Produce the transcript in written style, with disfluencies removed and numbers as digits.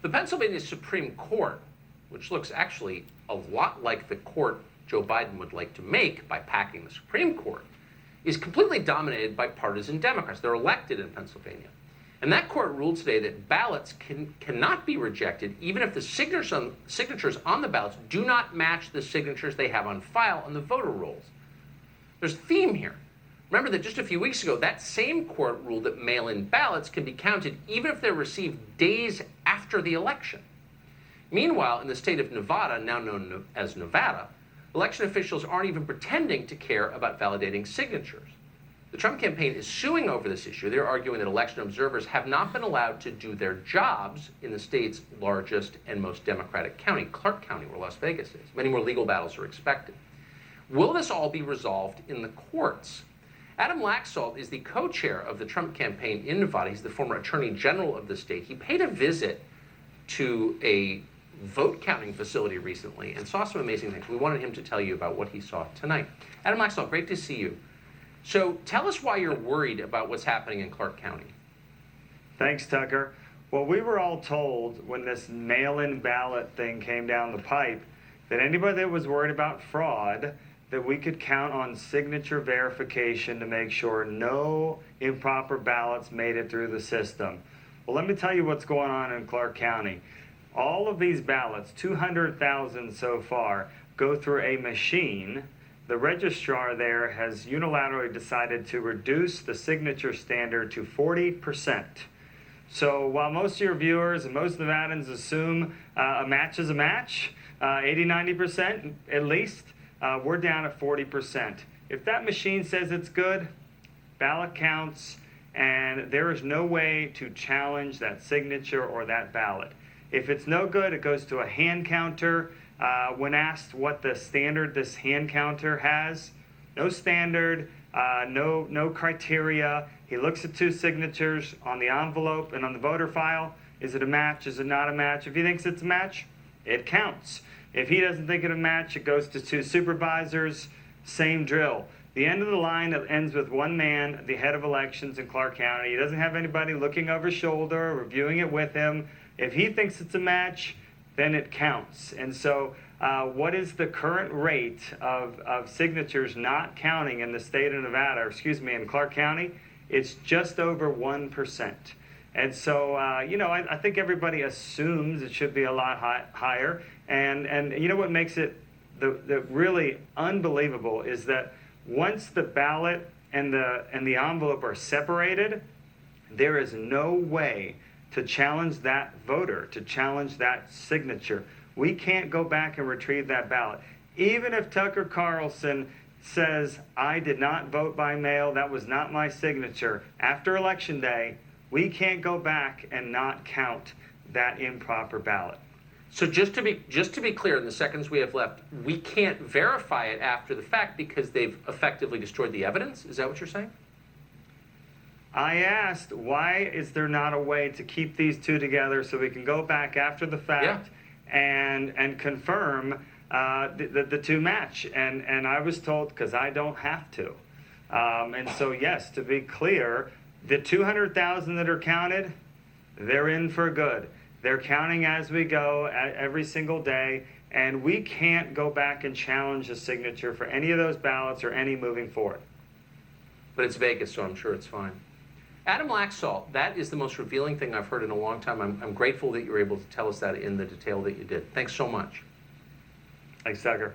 The Pennsylvania Supreme Court, which looks actually a lot like the court Joe Biden would like to make by packing the Supreme Court, is completely dominated by partisan Democrats. They're elected in Pennsylvania. And that court ruled today that ballots cannot be rejected even if the signatures on the ballots do not match the signatures they have on file on the voter rolls. There's a theme here. Remember that just a few weeks ago, that same court ruled that mail-in ballots can be counted even if they're received days after the election. Meanwhile, in the state of Nevada, now known as Nevada, election officials aren't even pretending to care about validating signatures. The Trump campaign is suing over this issue. They're arguing that election observers have not been allowed to do their jobs in the state's largest and most Democratic county, Clark County, where Las Vegas is. Many more legal battles are expected. Will this all be resolved in the courts? Adam Laxalt is the co-chair of the Trump campaign in Nevada. He's the former attorney general of the state. He paid a visit to a vote counting facility recently and saw some amazing things. We wanted him to tell you about what he saw tonight. Adam Laxalt, great to see you. So tell us why you're worried about what's happening in Clark County. Thanks, Tucker. Well, we were all told when this mail-in ballot thing came down the pipe that anybody that was worried about fraud, that we could count on signature verification to make sure no improper ballots made it through the system. Well, let me tell you what's going on in Clark County. All of these ballots, 200,000 so far, go through a machine. The registrar there has unilaterally decided to reduce the signature standard to 40%. So while most of your viewers and most Nevadans assume a match is a match, 80, 90% at least, we're down at 40%. If that machine says it's good, ballot counts, and there is no way to challenge that signature or that ballot. If it's no good, it goes to a hand counter. When asked what the standard this hand counter has, no standard, no criteria. He looks at two signatures on the envelope and on the voter file. Is it a match? Is it not a match? If he thinks it's a match, it counts. If he doesn't think it a match, it goes to two supervisors, same drill. The end of the line ends with one man, the head of elections in Clark County. He doesn't have anybody looking over his shoulder, reviewing it with him. If he thinks it's a match, then it counts. And so what is the current rate of signatures not counting in the state of Nevada, in Clark County? It's just over 1%. And so, I think everybody assumes it should be a lot higher. And you know what makes it the really unbelievable is that once the ballot and the envelope are separated, there is no way to challenge that voter, to challenge that signature. We can't go back and retrieve that ballot. Even if Tucker Carlson says, I did not vote by mail, that was not my signature, after Election Day, we can't go back and not count that improper ballot. So just to be clear, in the seconds we have left, we can't verify it after the fact because they've effectively destroyed the evidence? Is that what you're saying? I asked, why is there not a way to keep these two together so we can go back after the fact and confirm the two match? And I was told, because I don't have to. And so, yes, to be clear, the 200,000 that are counted, they're in for good. They're counting as we go every single day, and we can't go back and challenge a signature for any of those ballots or any moving forward. But it's Vegas, so I'm sure it's fine. Adam Laxalt, that is the most revealing thing I've heard in a long time. I'm grateful that you were able to tell us that in the detail that you did. Thanks so much. Thanks, Tucker.